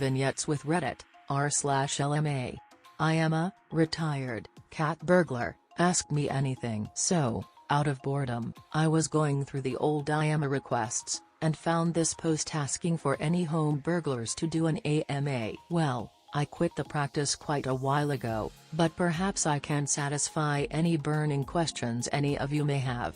Vignettes with Reddit, r/LMA. I am a retired cat burglar, ask me anything. So, out of boredom, I was going through the old I am a requests, and found this post asking for any home burglars to do an AMA. Well, I quit the practice quite a while ago, but perhaps I can satisfy any burning questions any of you may have.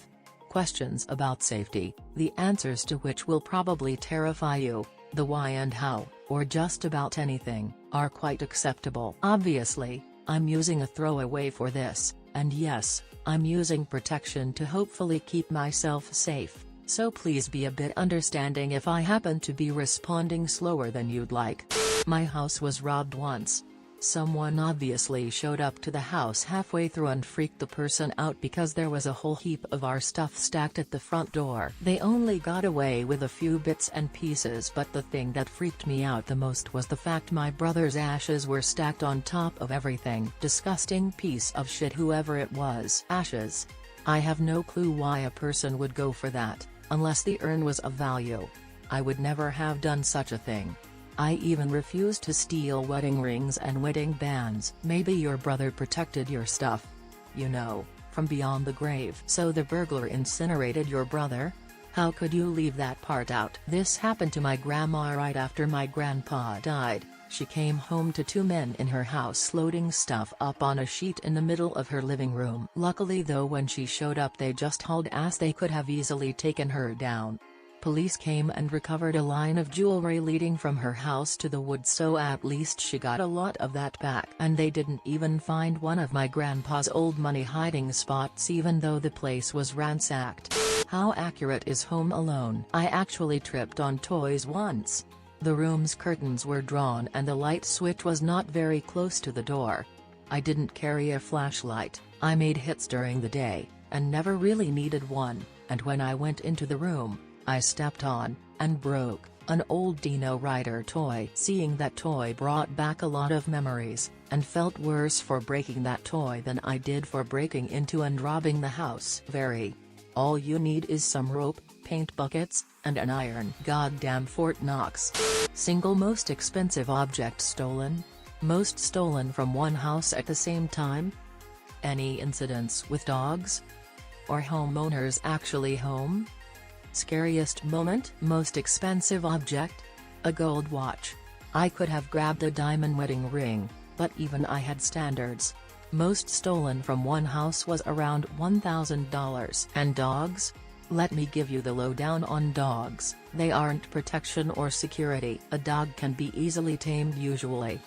Questions about safety, the answers to which will probably terrify you, the why and how, or just about anything, are quite acceptable. Obviously, I'm using a throwaway for this, and yes, I'm using protection to hopefully keep myself safe, so please be a bit understanding if I happen to be responding slower than you'd like. My house was robbed once. Someone obviously showed up to the house halfway through and freaked the person out because there was a whole heap of our stuff stacked at the front door. They only got away with a few bits and pieces, but the thing that freaked me out the most was the fact my brother's ashes were stacked on top of everything. Disgusting piece of shit, whoever it was. Ashes. I have no clue why a person would go for that, unless the urn was of value. I would never have done such a thing. I even refused to steal wedding rings and wedding bands. Maybe your brother protected your stuff. You know, from beyond the grave. So the burglar incinerated your brother? How could you leave that part out? This happened to my grandma right after my grandpa died. She came home to two men in her house loading stuff up on a sheet in the middle of her living room. Luckily though, when she showed up they just hauled ass. They could have easily taken her down. Police came and recovered a line of jewelry leading from her house to the woods, so at least she got a lot of that back. And they didn't even find one of my grandpa's old money hiding spots even though the place was ransacked. How accurate is Home Alone? I actually tripped on toys once. The room's curtains were drawn and the light switch was not very close to the door. I didn't carry a flashlight. I made hits during the day, and never really needed one, and when I went into the room, I stepped on, and broke, an old Dino Rider toy. Seeing that toy brought back a lot of memories, and felt worse for breaking that toy than I did for breaking into and robbing the house. All you need is some rope, paint buckets, and an iron. Goddamn Fort Knox. Single most expensive object stolen? Most stolen from one house at the same time? Any incidents with dogs? Or homeowners actually home? Scariest moment? Most expensive object? A gold watch. I could have grabbed a diamond wedding ring, but even I had standards. Most stolen from one house was around $1,000. And dogs? Let me give you the lowdown on dogs. They aren't protection or security. A dog can be easily tamed usually.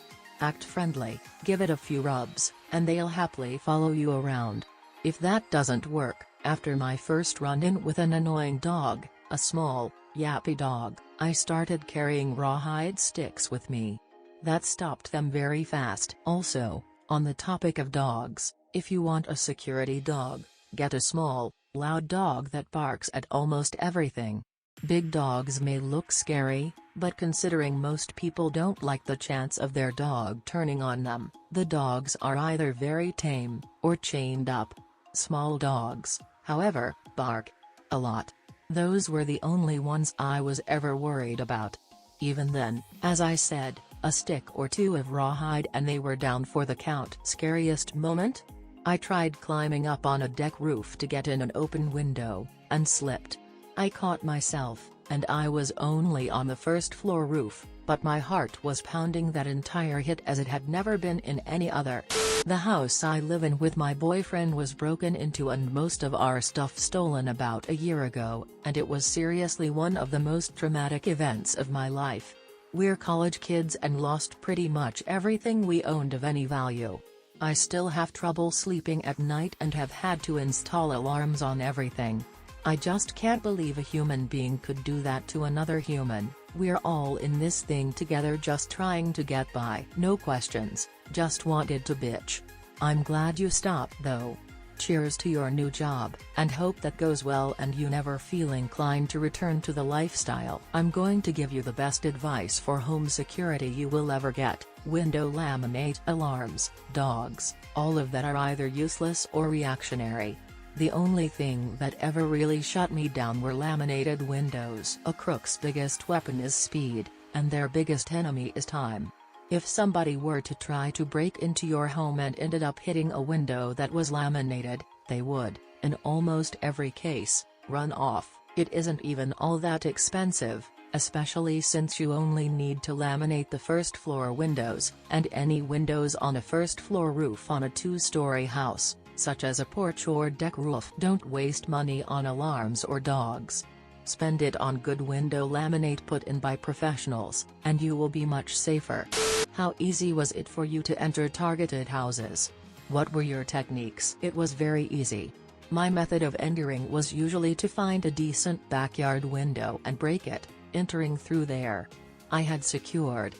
Act friendly, give it a few rubs, and they'll happily follow you around. If that doesn't work, after my first run-in with an annoying dog, a small, yappy dog, I started carrying rawhide sticks with me. That stopped them very fast. Also, on the topic of dogs, if you want a security dog, get a small, loud dog that barks at almost everything. Big dogs may look scary, but considering most people don't like the chance of their dog turning on them, the dogs are either very tame, or chained up. Small dogs, however, bark a lot. Those were the only ones I was ever worried about. Even then, as I said, a stick or two of rawhide and they were down for the count. Scariest moment? I tried climbing up on a deck roof to get in an open window, and slipped. I caught myself, and I was only on the first floor roof, but my heart was pounding that entire hit as it had never been in any other. The house I live in with my boyfriend was broken into and most of our stuff stolen about a year ago, and it was seriously one of the most traumatic events of my life. We're college kids and lost pretty much everything we owned of any value. I still have trouble sleeping at night and have had to install alarms on everything. I just can't believe a human being could do that to another human. We're all in this thing together just trying to get by. No questions, just wanted to bitch. I'm glad you stopped though. Cheers to your new job, and hope that goes well and you never feel inclined to return to the lifestyle. I'm going to give you the best advice for home security you will ever get. Window laminate alarms, dogs, all of that are either useless or reactionary. The only thing that ever really shut me down were laminated windows. A crook's biggest weapon is speed. and their biggest enemy is time. If somebody were to try to break into your home and ended up hitting a window that was laminated, they would, in almost every case, run off. It isn't even all that expensive, especially since you only need to laminate the first floor windows, and any windows on a first floor roof on a two-story house, such as a porch or deck roof. Don't waste money on alarms or dogs. Spend it on good window laminate put in by professionals, and you will be much safer. How easy was it for you to enter targeted houses? What were your techniques? It was very easy. My method of entering was usually to find a decent backyard window and break it, entering through there. I had secured,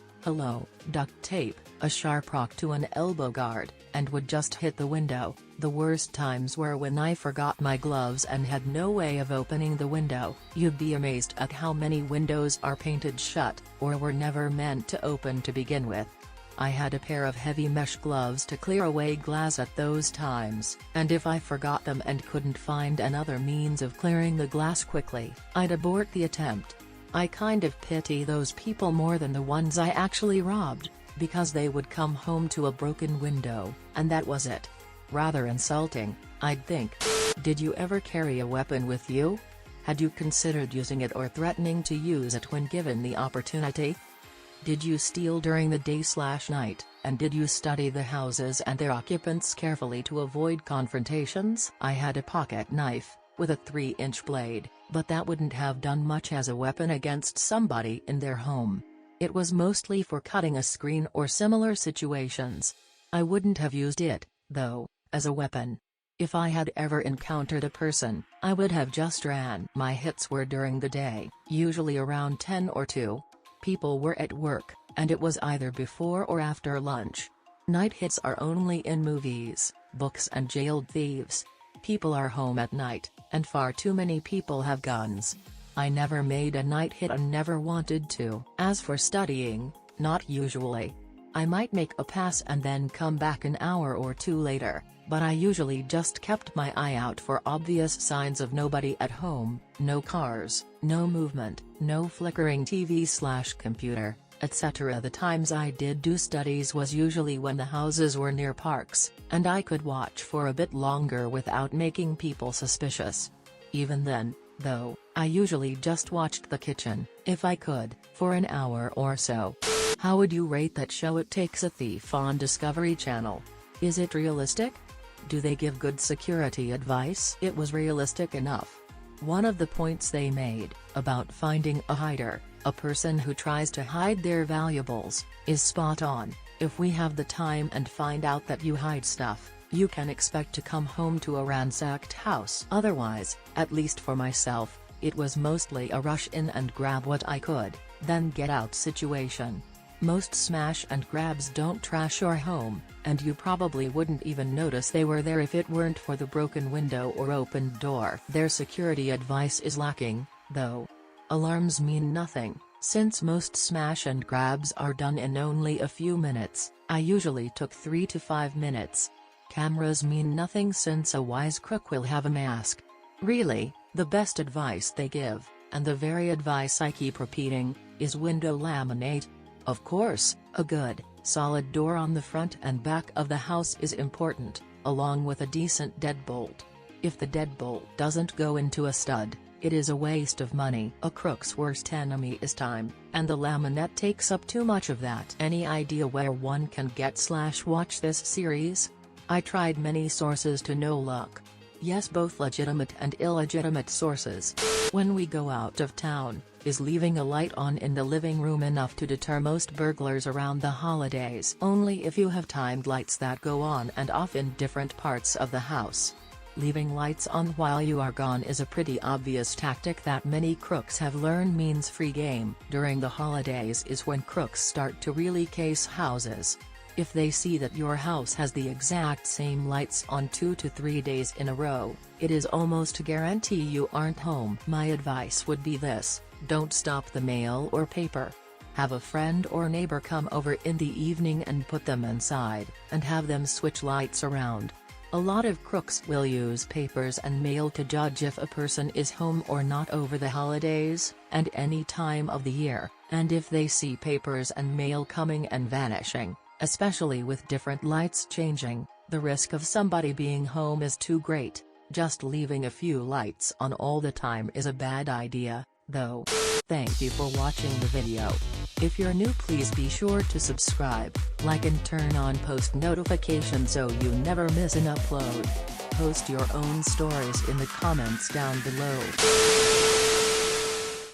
duct tape, a sharp rock to an elbow guard, and would just hit the window. The worst times were when I forgot my gloves and had no way of opening the window. You'd be amazed at how many windows are painted shut, or were never meant to open to begin with. I had a pair of heavy mesh gloves to clear away glass at those times, and if I forgot them and couldn't find another means of clearing the glass quickly, I'd abort the attempt. I kind of pity those people more than the ones I actually robbed, because they would come home to a broken window, and that was it. Rather insulting, I'd think. Did you ever carry a weapon with you? Had you considered using it or threatening to use it when given the opportunity? Did you steal during the day/night, and did you study the houses and their occupants carefully to avoid confrontations? I had a pocket knife, with a 3-inch blade, but that wouldn't have done much as a weapon against somebody in their home. It was mostly for cutting a screen or similar situations. I wouldn't have used it, though, as a weapon. If I had ever encountered a person, I would have just ran. My hits were during the day, usually around 10 or 2. People were at work, and it was either before or after lunch. Night hits are only in movies, books and jailed thieves. People are home at night, and far too many people have guns. I never made a night hit and never wanted to. As for studying, not usually. I might make a pass and then come back an hour or 2 later, but I usually just kept my eye out for obvious signs of nobody at home, no cars, no movement, no flickering TV/computer, etc. The times I did do studies was usually when the houses were near parks, and I could watch for a bit longer without making people suspicious. Even then, though, I usually just watched the kitchen, if I could, for an hour or so. How would you rate that show It Takes a Thief on Discovery Channel? Is it realistic? Do they give good security advice? It was realistic enough. One of the points they made, about finding a hider, a person who tries to hide their valuables, is spot on. If we have the time and find out that you hide stuff, you can expect to come home to a ransacked house. Otherwise, at least for myself, it was mostly a rush in and grab what I could, then get out situation. Most smash and grabs don't trash your home, and you probably wouldn't even notice they were there if it weren't for the broken window or opened door. Their security advice is lacking, though. Alarms mean nothing, since most smash and grabs are done in only a few minutes. I usually took 3 to 5 minutes. Cameras mean nothing since a wise crook will have a mask. Really, the best advice they give, and the very advice I keep repeating, is window laminate. Of course, a good, solid door on the front and back of the house is important, along with a decent deadbolt. If the deadbolt doesn't go into a stud, it is a waste of money. A crook's worst enemy is time, and the laminate takes up too much of that. Any idea where one can get/watch this series? I tried many sources to no luck. Yes, both legitimate and illegitimate sources. When we go out of town, is leaving a light on in the living room enough to deter most burglars around the holidays? Only if you have timed lights that go on and off in different parts of the house. Leaving lights on while you are gone is a pretty obvious tactic that many crooks have learned means free game. During the holidays is when crooks start to really case houses. If they see that your house has the exact same lights on 2 to 3 days in a row, it is almost a guarantee you aren't home. My advice would be this: don't stop the mail or paper. Have a friend or neighbor come over in the evening and put them inside, and have them switch lights around. A lot of crooks will use papers and mail to judge if a person is home or not over the holidays, and any time of the year. And if they see papers and mail coming and vanishing, especially with different lights changing, the risk of somebody being home is too great. Just leaving a few lights on all the time is a bad idea, though. Thank you for watching the video. If you're new, please be sure to subscribe, like and turn on post notifications so you never miss an upload. Post your own stories in the comments down below.